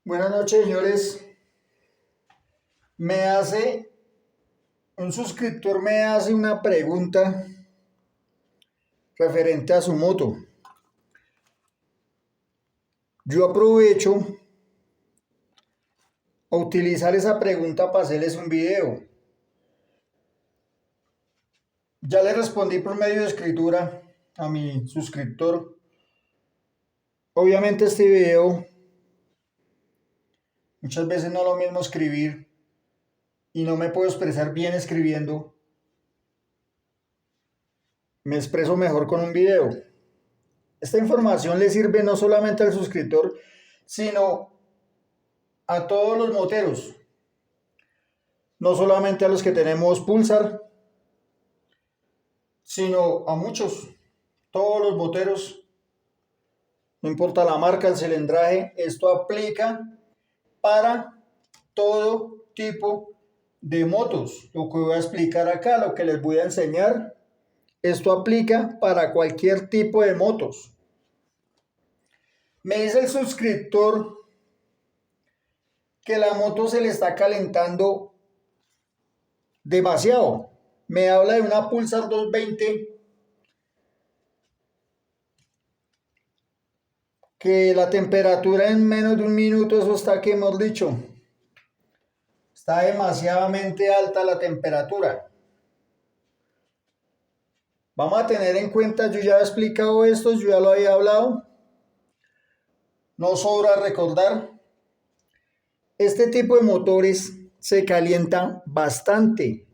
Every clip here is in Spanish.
Buenas noches, señores. Me hace, un suscriptor me hace una pregunta referente a su moto. Yo aprovecho a utilizar esa pregunta para hacerles un video. Ya le respondí por medio de escritura a mi suscriptor. Obviamente este video, muchas veces no es lo mismo escribir y no me puedo expresar bien escribiendo. Me expreso mejor con un video. Esta información le sirve no solamente al suscriptor, sino a todos los moteros, no solamente a los que tenemos Pulsar, sino a muchos, todos los moteros, no importa la marca, el cilindraje, esto aplica para todo tipo de motos. Lo que voy a explicar acá, lo que les voy a enseñar, esto aplica para cualquier tipo de motos. Me dice el suscriptor que la moto se le está calentando demasiado. Me habla de una Pulsar 220 que la temperatura en menos de un minuto, eso está que hemos dicho, está demasiadamente alta la temperatura. Vamos a tener en cuenta, yo ya he explicado esto, yo ya lo había hablado, no sobra recordar, este tipo de motores se calienta bastante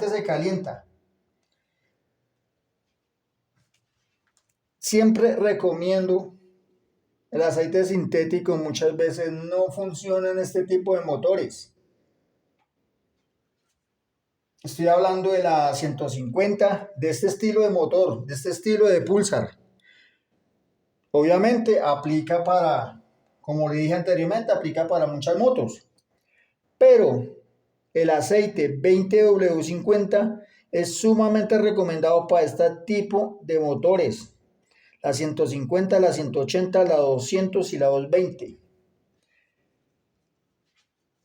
se calienta. Siempre recomiendo el aceite sintético, muchas veces no funciona en este tipo de motores. Estoy hablando de la 150, de este estilo de motor, de este estilo de Pulsar. Obviamente aplica para, como le dije anteriormente, aplica para muchas motos. Pero el aceite 20W50 es sumamente recomendado para este tipo de motores. La 150, la 180, la 200 y la 220.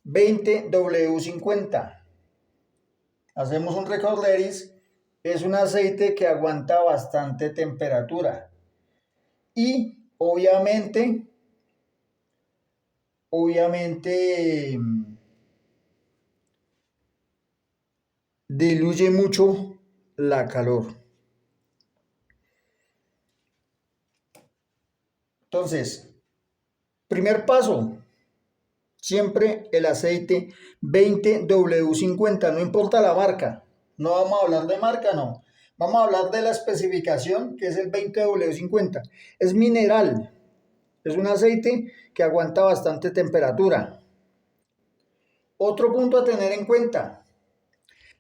20W50. Hacemos un recorderis, es un aceite que aguanta bastante temperatura y obviamente diluye mucho la calor. Entonces, primer paso, siempre el aceite 20W50, no importa la marca. No vamos a hablar de marca, no. Vamos a hablar de la especificación, que es el 20W50. Es mineral. Es un aceite que aguanta bastante temperatura. Otro punto a tener en cuenta.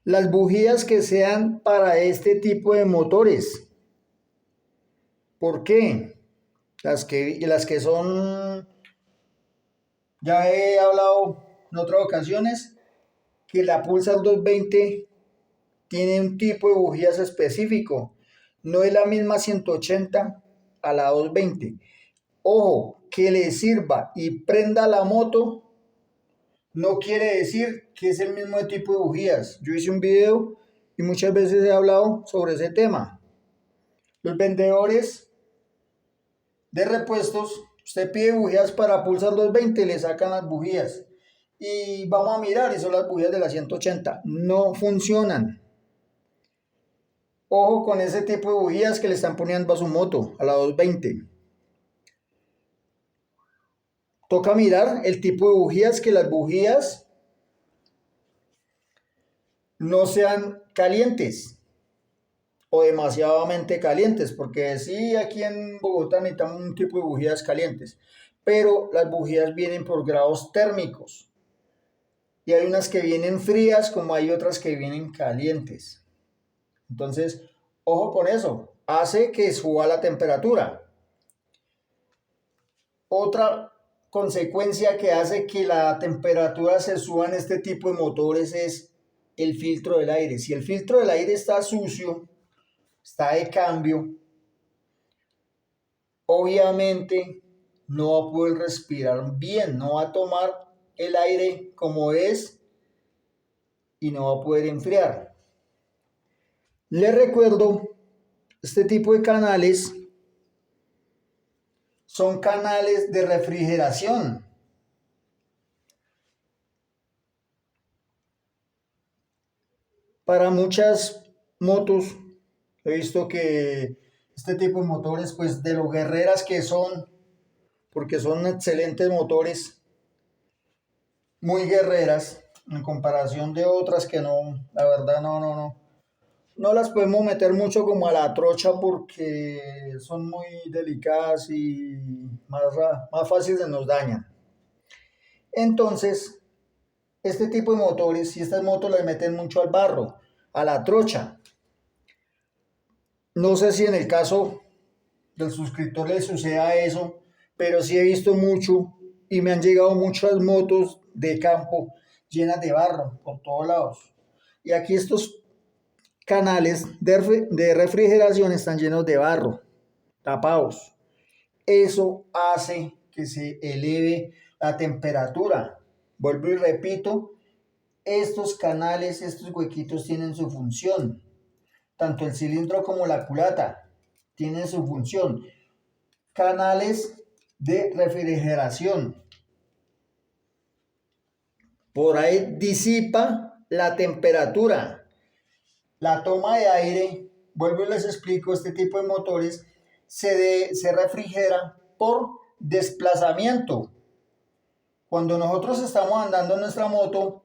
Las bujías que sean para este tipo de motores. ¿Por qué? Las que son, ya he hablado en otras ocasiones, que la Pulsar 220 tiene un tipo de bujías específico. No es la misma 180 a la 220. Ojo, que le sirva y prenda la moto no quiere decir que es el mismo tipo de bujías. Yo hice un video y muchas veces he hablado sobre ese tema. Los vendedores de repuestos, usted pide bujías para Pulsar 220, le sacan las bujías. Y vamos a mirar, y son las bujías de la 180. No funcionan. Ojo con ese tipo de bujías que le están poniendo a su moto, a la 220. Toca mirar el tipo de bujías, que las bujías no sean calientes o demasiadamente calientes, porque sí, aquí en Bogotá necesitamos un tipo de bujías calientes, pero las bujías vienen por grados térmicos y hay unas que vienen frías como hay otras que vienen calientes. Entonces, ojo con eso, hace que suba la temperatura. Otra consecuencia que hace que la temperatura se suba en este tipo de motores es el filtro del aire. Si el filtro del aire está sucio, está de cambio, obviamente no va a poder respirar bien, no va a tomar el aire como es y no va a poder enfriar. Les recuerdo, este tipo de canales son canales de refrigeración. Para muchas motos, he visto que este tipo de motores, pues de lo guerreras que son, porque son excelentes motores, muy guerreras, en comparación de otras que no, la verdad no las podemos meter mucho como a la trocha porque son muy delicadas y más fáciles de nos dañan. Entonces, este tipo de motores, si estas motos las meten mucho al barro, a la trocha, no sé si en el caso del suscriptor le suceda eso, pero sí he visto mucho y me han llegado muchas motos de campo llenas de barro por todos lados. Y aquí estos canales de refrigeración están llenos de barro, tapados. Eso hace que se eleve la temperatura. Vuelvo y repito, estos canales, estos huequitos tienen su función. Tanto el cilindro como la culata tienen su función. Canales de refrigeración. Por ahí disipa la temperatura. La toma de aire, vuelvo y les explico, este tipo de motores se refrigera por desplazamiento. Cuando nosotros estamos andando en nuestra moto,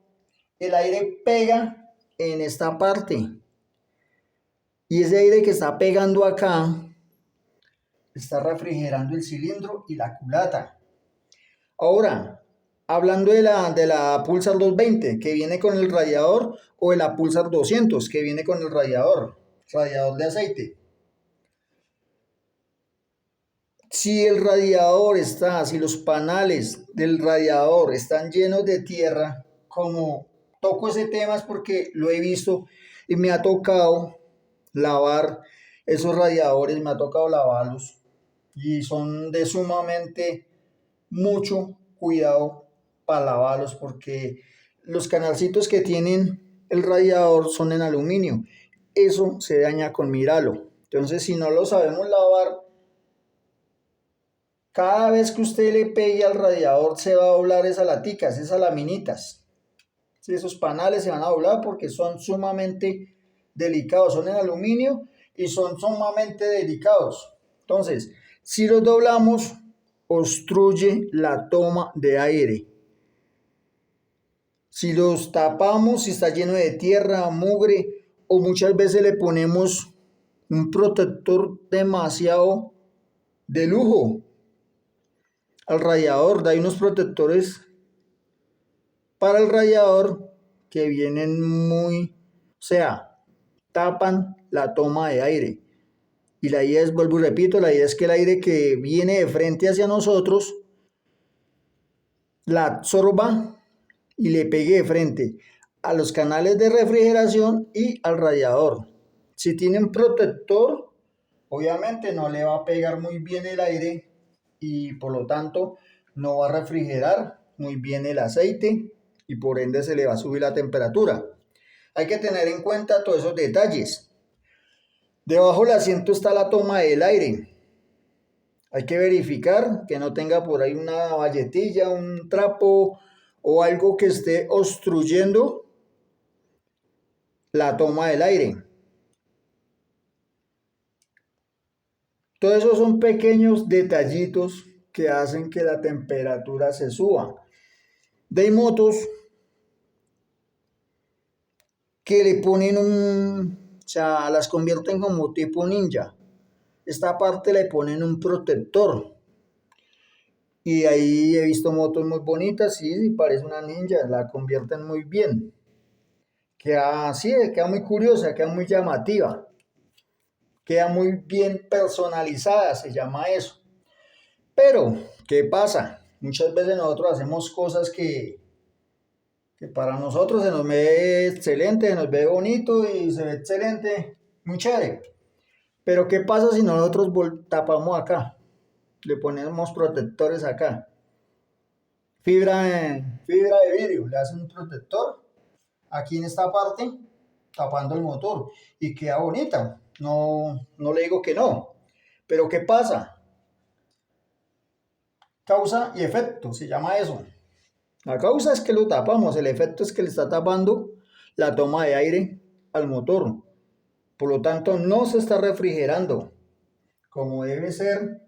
el aire pega en esta parte. Y ese aire que está pegando acá está refrigerando el cilindro y la culata. Ahora, hablando de la Pulsar 220 que viene con el radiador o de la Pulsar 200 que viene con el radiador de aceite. Si los panales del radiador están llenos de tierra, como toco ese tema es porque lo he visto y me ha tocado lavar esos radiadores, me ha tocado lavarlos y son de sumamente mucho cuidado para lavarlos porque los canalcitos que tienen el radiador son en aluminio. Eso se daña con miralo. Entonces, si no lo sabemos lavar, cada vez que usted le pegue al radiador se va a doblar esas laticas, esas laminitas. Sí, esos panales se van a doblar porque son sumamente delicados, son en aluminio y son sumamente delicados. Entonces, si los doblamos, obstruye la toma de aire. Si los tapamos, si está lleno de tierra, mugre, o muchas veces le ponemos un protector demasiado de lujo al radiador, hay unos protectores para el radiador que vienen o sea, tapan la toma de aire. Y la idea es, vuelvo y repito, la idea es que el aire que viene de frente hacia nosotros la absorba y le pegue de frente a los canales de refrigeración y al radiador. Si tienen protector, obviamente no le va a pegar muy bien el aire y por lo tanto no va a refrigerar muy bien el aceite y por ende se le va a subir la temperatura. Hay que tener en cuenta todos esos detalles. Debajo del asiento está la toma del aire. Hay que verificar que no tenga por ahí una valletilla, un trapo o algo que esté obstruyendo la toma del aire. Todos esos son pequeños detallitos que hacen que la temperatura se suba. Hay motos que le ponen o sea, las convierten como tipo ninja. Esta parte le ponen un protector. Y ahí he visto motos muy bonitas, sí, parece una ninja, la convierten muy bien. Queda muy curiosa, queda muy llamativa. Queda muy bien personalizada, se llama eso. Pero, ¿qué pasa? Muchas veces nosotros hacemos cosas que para nosotros se nos ve excelente, se nos ve bonito y se ve excelente, muy chévere. Pero ¿qué pasa si nosotros tapamos acá? le ponemos protectores acá. Fibra de vidrio, le hacen un protector aquí en esta parte, tapando el motor, y queda bonita. No, no le digo que no. Pero ¿qué pasa? Causa y efecto, se llama eso. La causa es que lo tapamos, el efecto es que le está tapando la toma de aire al motor. Por lo tanto, no se está refrigerando como debe ser.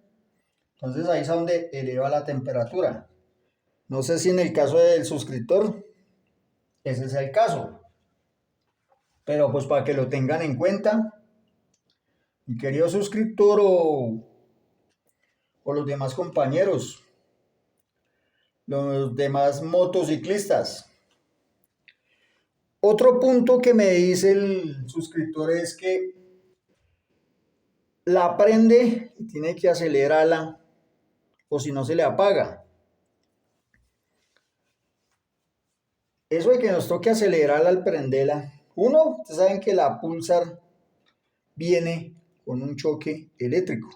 Entonces ahí es donde eleva la temperatura. No sé si en el caso del suscriptor ese es el caso. Pero pues para que lo tengan en cuenta, mi querido suscriptor o los demás compañeros, los demás motociclistas. Otro punto que me dice el suscriptor es que la prende y tiene que acelerarla o si no se le apaga. Eso de que nos toque acelerarla al prenderla. Uno, ustedes saben que la Pulsar viene con un choque eléctrico.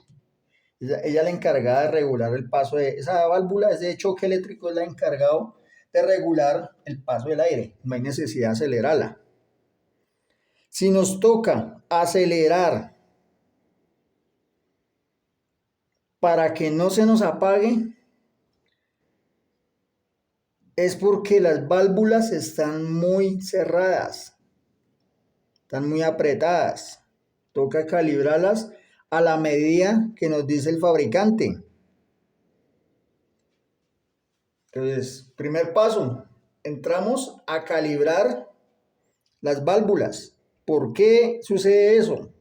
Ella es la encargada de regular el paso de esa válvula, ese choque eléctrico es la encargado de regular el paso del aire. No hay necesidad de acelerarla. Si nos toca acelerar para que no se nos apague, es porque las válvulas están muy cerradas, están muy apretadas. Toca calibrarlas a la medida que nos dice el fabricante. Entonces, primer paso, entramos a calibrar las válvulas. ¿Por qué sucede eso?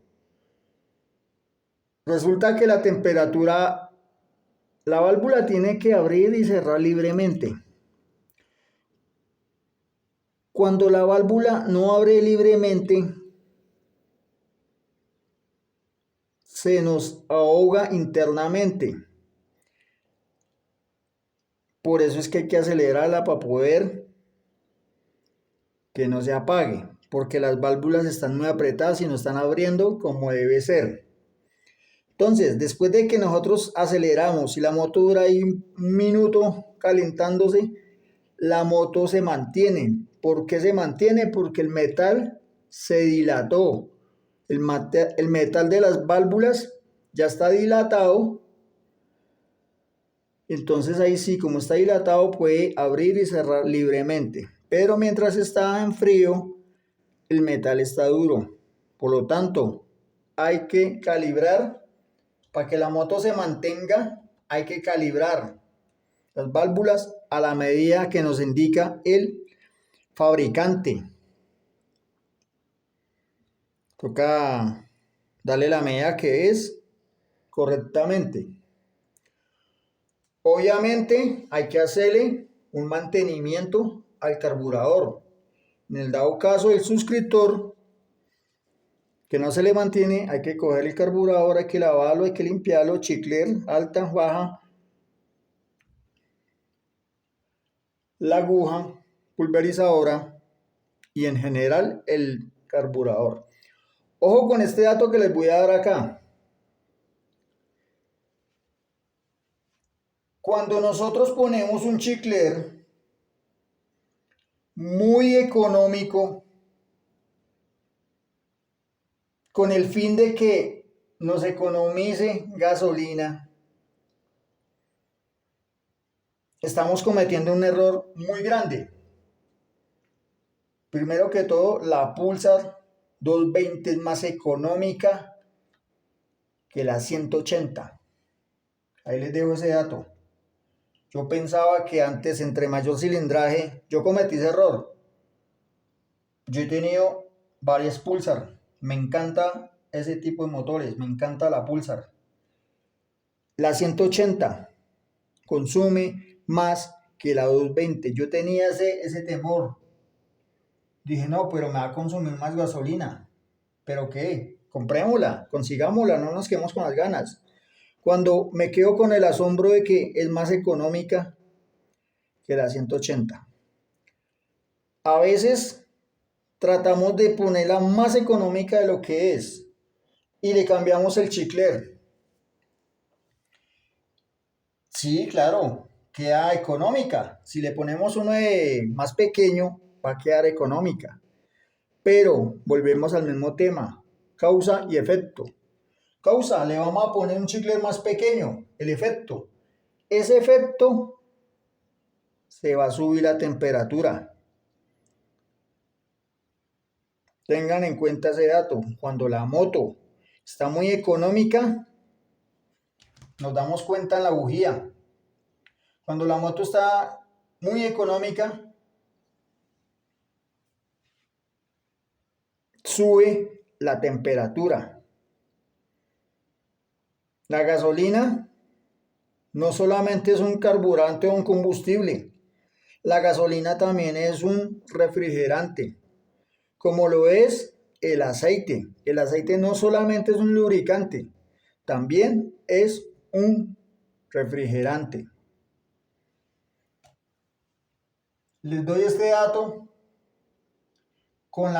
Resulta que la temperatura, la válvula tiene que abrir y cerrar libremente. Cuando la válvula no abre libremente, se nos ahoga internamente. Por eso es que hay que acelerarla para poder que no se apague, porque las válvulas están muy apretadas y no están abriendo como debe ser. Entonces, después de que nosotros aceleramos y la moto dura ahí un minuto calentándose, la moto se mantiene. ¿Por qué se mantiene? Porque el metal se dilató. El metal de las válvulas ya está dilatado. Entonces ahí sí, como está dilatado, puede abrir y cerrar libremente. Pero mientras está en frío, el metal está duro. Por lo tanto, hay que calibrar. Para que la moto se mantenga, hay que calibrar las válvulas a la medida que nos indica el fabricante. Toca darle la medida que es correctamente. Obviamente hay que hacerle un mantenimiento al carburador. En el dado caso del suscriptor que no se le mantiene, hay que coger el carburador, hay que lavarlo, hay que limpiarlo, chicler, alta, baja, la aguja pulverizadora y en general el carburador. Ojo con este dato que les voy a dar acá. Cuando nosotros ponemos un chicler muy económico con el fin de que nos economice gasolina, estamos cometiendo un error muy grande. Primero que todo, la Pulsar 220 es más económica que la 180. Ahí les dejo ese dato. Yo pensaba que antes, entre mayor cilindraje, yo cometí ese error. Yo he tenido varias Pulsar. Me encanta ese tipo de motores. Me encanta la Pulsar. La 180 consume más que la 220. Yo tenía ese temor. Dije, no, pero me va a consumir más gasolina. ¿Pero qué? Comprémosla, consigámosla, no nos quedemos con las ganas. Cuando me quedo con el asombro de que es más económica que la 180. A veces tratamos de ponerla más económica de lo que es y le cambiamos el chicler. Sí, claro, queda económica. Si le ponemos uno de más pequeño, va a quedar económica. Pero volvemos al mismo tema, causa y efecto. Causa, le vamos a poner un chicle más pequeño, el efecto. Ese efecto se va a subir la temperatura. Tengan en cuenta ese dato. Cuando la moto está muy económica, nos damos cuenta en la bujía. Cuando la moto está muy económica, sube la temperatura. La gasolina no solamente es un carburante o un combustible, la gasolina también es un refrigerante, como lo es el aceite. El aceite no solamente es un lubricante, también es un refrigerante. Les doy este dato con,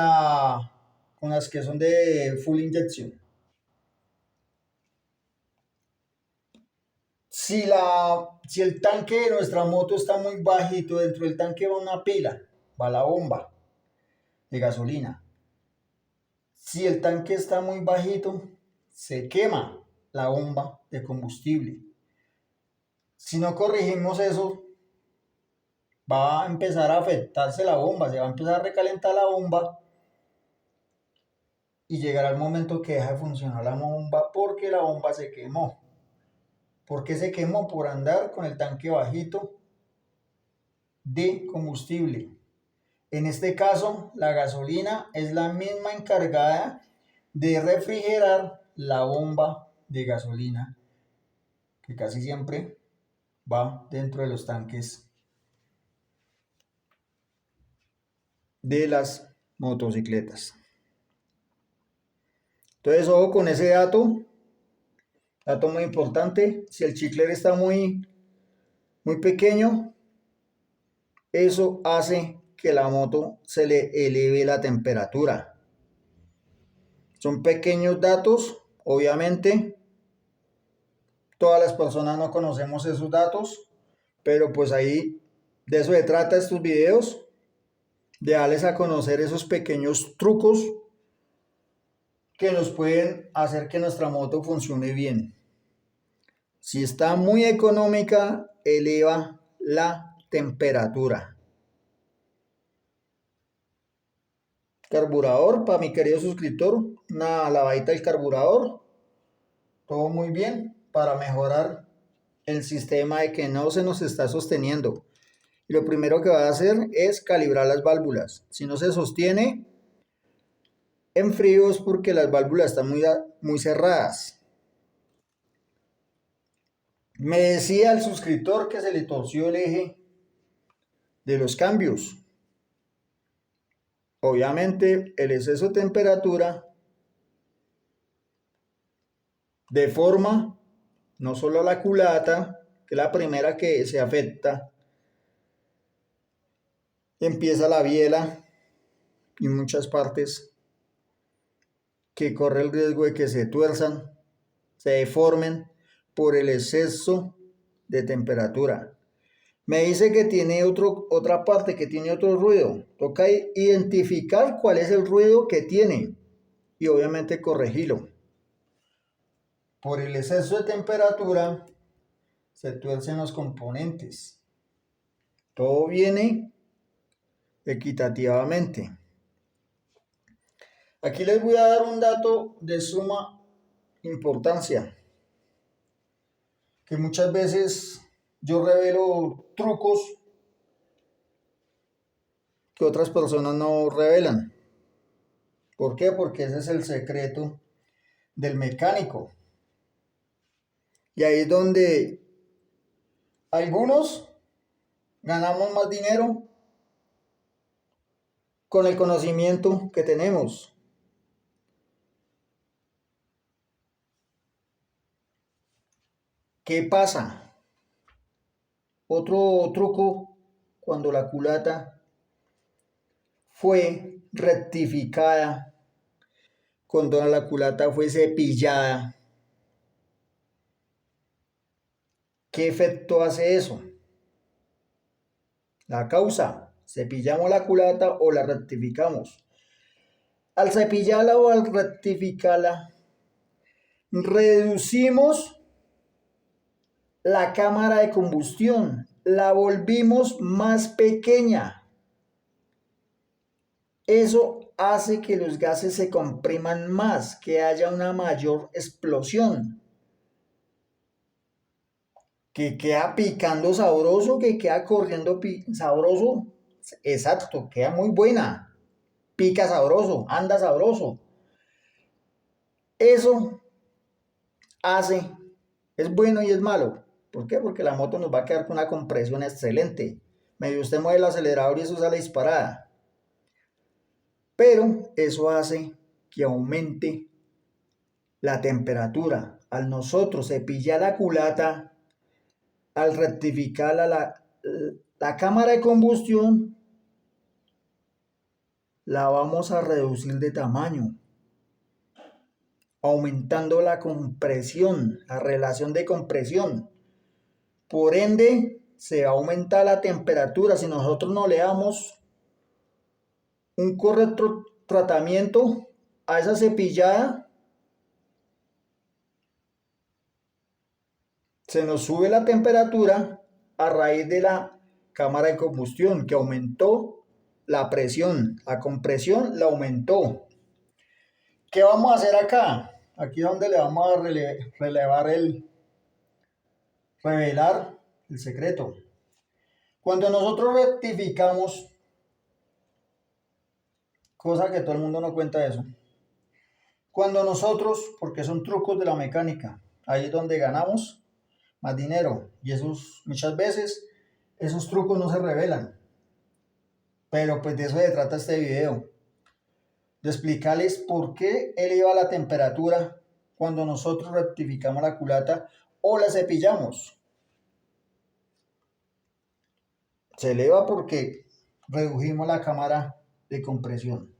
con las que son de full inyección. Si el tanque de nuestra moto está muy bajito, dentro del tanque va una pila, va la bomba de gasolina. Si el tanque está muy bajito, se quema la bomba de combustible. Si no corregimos eso, va a empezar a afectarse la bomba, se va a empezar a recalentar la bomba y llegará el momento que deja de funcionar la bomba porque la bomba se quemó. ¿Por qué se quemó? Por andar con el tanque bajito de combustible. En este caso, la gasolina es la misma encargada de refrigerar la bomba de gasolina, que casi siempre va dentro de los tanques de las motocicletas. Entonces, ojo con ese dato muy importante. Si el chicle está muy pequeño, eso hace que la moto se le eleve la temperatura. Son pequeños datos, obviamente. Todas las personas no conocemos esos datos, pero pues ahí de eso se trata estos videos, de darles a conocer esos pequeños trucos que nos pueden hacer que nuestra moto funcione bien. Si está muy económica, eleva la temperatura. Carburador, para mi querido suscriptor, una lavadita del carburador, todo muy bien para mejorar el sistema de que no se nos está sosteniendo. Y lo primero que va a hacer es calibrar las válvulas. Si no se sostiene en frío es porque las válvulas están muy cerradas. Me decía el suscriptor que se le torció el eje de los cambios. Obviamente el exceso de temperatura deforma no solo la culata, que es la primera que se afecta, empieza la biela y muchas partes que corre el riesgo de que se tuerzan, se deformen por el exceso de temperatura. Me dice que tiene otra parte, que tiene otro ruido. Toca identificar cuál es el ruido que tiene y obviamente corregirlo. Por el exceso de temperatura se tuercen los componentes. Todo viene equitativamente. Aquí les voy a dar un dato de suma importancia, que muchas veces yo revelo trucos que otras personas no revelan. ¿Por qué? Porque ese es el secreto del mecánico. Y ahí es donde algunos ganamos más dinero con el conocimiento que tenemos. ¿Qué pasa? Otro truco, cuando la culata fue rectificada, cuando la culata fue cepillada, ¿Qué efecto hace eso? La causa, cepillamos la culata o la rectificamos. Al cepillarla o al rectificarla, reducimos la cámara de combustión, la volvimos más pequeña. Eso hace que los gases se compriman más, que haya una mayor explosión, que queda picando sabroso, que queda corriendo sabroso. Exacto, queda muy buena. Pica sabroso, anda sabroso. Eso hace, es bueno y es malo. ¿Por qué? Porque la moto nos va a quedar con una compresión excelente. Medio usted mueve el acelerador y eso sale disparada. Pero eso hace que aumente la temperatura. Al nosotros cepillar la culata, al rectificar la cámara de combustión, la vamos a reducir de tamaño, aumentando la compresión, la relación de compresión. Por ende, se va a aumentar la temperatura. Si nosotros no le damos un correcto tratamiento a esa cepillada, se nos sube la temperatura a raíz de la cámara de combustión que aumentó la presión, la compresión la aumentó. ¿Qué vamos a hacer acá? Aquí es donde le vamos a revelar el secreto. Cuando nosotros rectificamos, cosa que todo el mundo no cuenta eso, cuando nosotros, porque son trucos de la mecánica, ahí es donde ganamos más dinero, y muchas veces esos trucos no se revelan, pero pues de eso se trata este video, de explicarles por qué eleva la temperatura cuando nosotros rectificamos la culata o la cepillamos. Se eleva porque redujimos la cámara de compresión.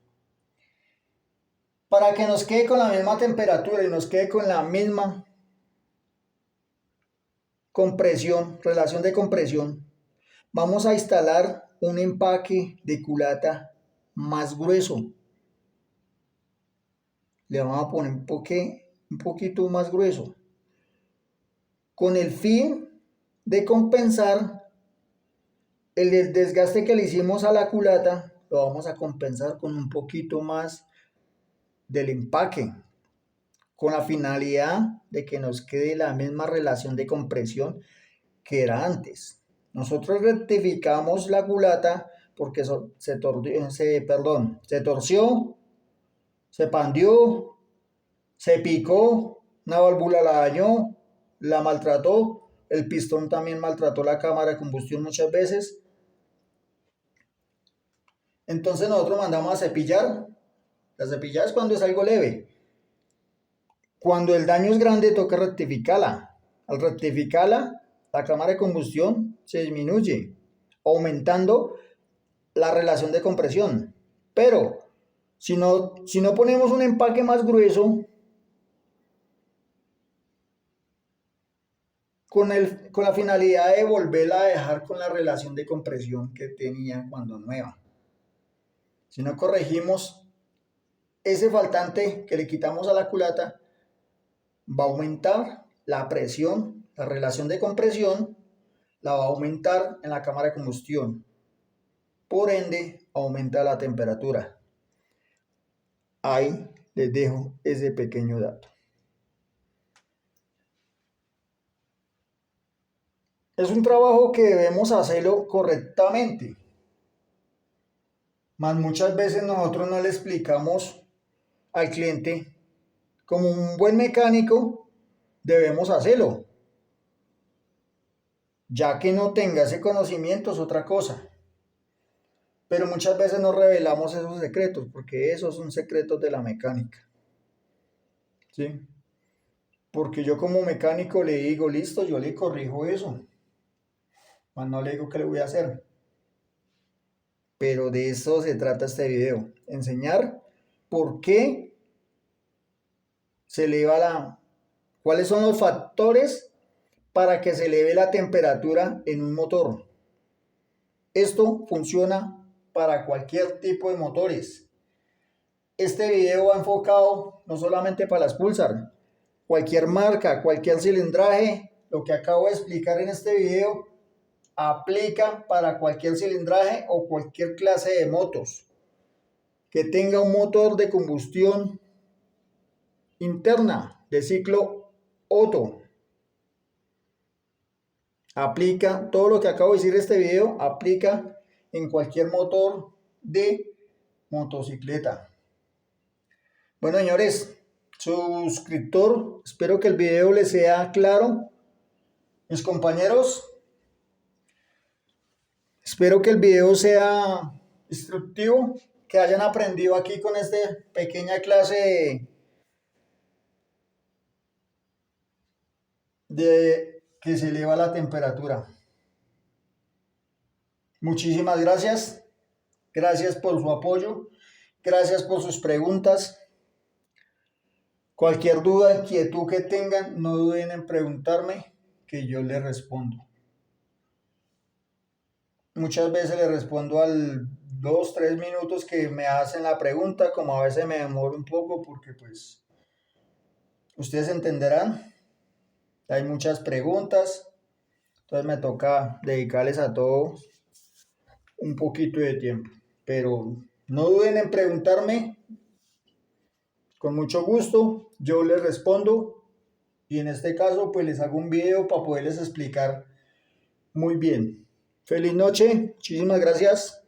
Para que nos quede con la misma temperatura y nos quede con la misma compresión, relación de compresión, vamos a instalar un empaque de culata más grueso. Le vamos a poner un poquito más grueso, con el fin de compensar el desgaste que le hicimos a la culata. Lo vamos a compensar con un poquito más del empaque, con la finalidad de que nos quede la misma relación de compresión que era antes. Nosotros rectificamos la culata porque se torció, se pandió, se picó, una válvula la dañó, la maltrató, el pistón también maltrató la cámara de combustión muchas veces. Entonces nosotros mandamos a cepillar. La cepillada es cuando es algo leve. Cuando el daño es grande toca rectificarla. Al rectificarla, la cámara de combustión se disminuye, aumentando la relación de compresión. Pero si no ponemos un empaque más grueso, con la finalidad de volverla a dejar con la relación de compresión que tenía cuando nueva. Si no corregimos ese faltante que le quitamos a la culata, va a aumentar la presión, la relación de compresión, la va a aumentar en la cámara de combustión. Por ende, aumenta la temperatura. Ahí les dejo ese pequeño dato. Es un trabajo que debemos hacerlo correctamente. Mas muchas veces nosotros no le explicamos al cliente como un buen mecánico debemos hacerlo. Ya que no tenga ese conocimiento es otra cosa. Pero muchas veces no revelamos esos secretos porque esos son secretos de la mecánica. ¿Sí? Porque yo como mecánico le digo, listo, yo le corrijo eso. Mas no le digo qué le voy a hacer. Pero de eso se trata este video. Enseñar por qué se eleva cuáles son los factores para que se eleve la temperatura en un motor. Esto funciona para cualquier tipo de motores. Este video va enfocado no solamente para las Pulsar, cualquier marca, cualquier cilindraje. Lo que acabo de explicar en este video aplica para cualquier cilindraje o cualquier clase de motos que tenga un motor de combustión interna de ciclo Otto. Aplica todo lo que acabo de decir en este video, aplica en cualquier motor de motocicleta. Bueno, señores, suscriptor, espero que el video les sea claro. Mis compañeros, espero que el video sea instructivo, que hayan aprendido aquí con esta pequeña clase de que se eleva la temperatura. Muchísimas gracias. Gracias por su apoyo. Gracias por sus preguntas. Cualquier duda, inquietud que tengan, no duden en preguntarme, que yo les respondo. Muchas veces les respondo al 2-3 minutos que me hacen la pregunta, como a veces me demoro un poco porque pues ustedes entenderán, hay muchas preguntas, entonces me toca dedicarles a todos un poquito de tiempo, pero no duden en preguntarme, con mucho gusto yo les respondo y en este caso pues les hago un video para poderles explicar muy bien. Feliz noche, muchísimas gracias.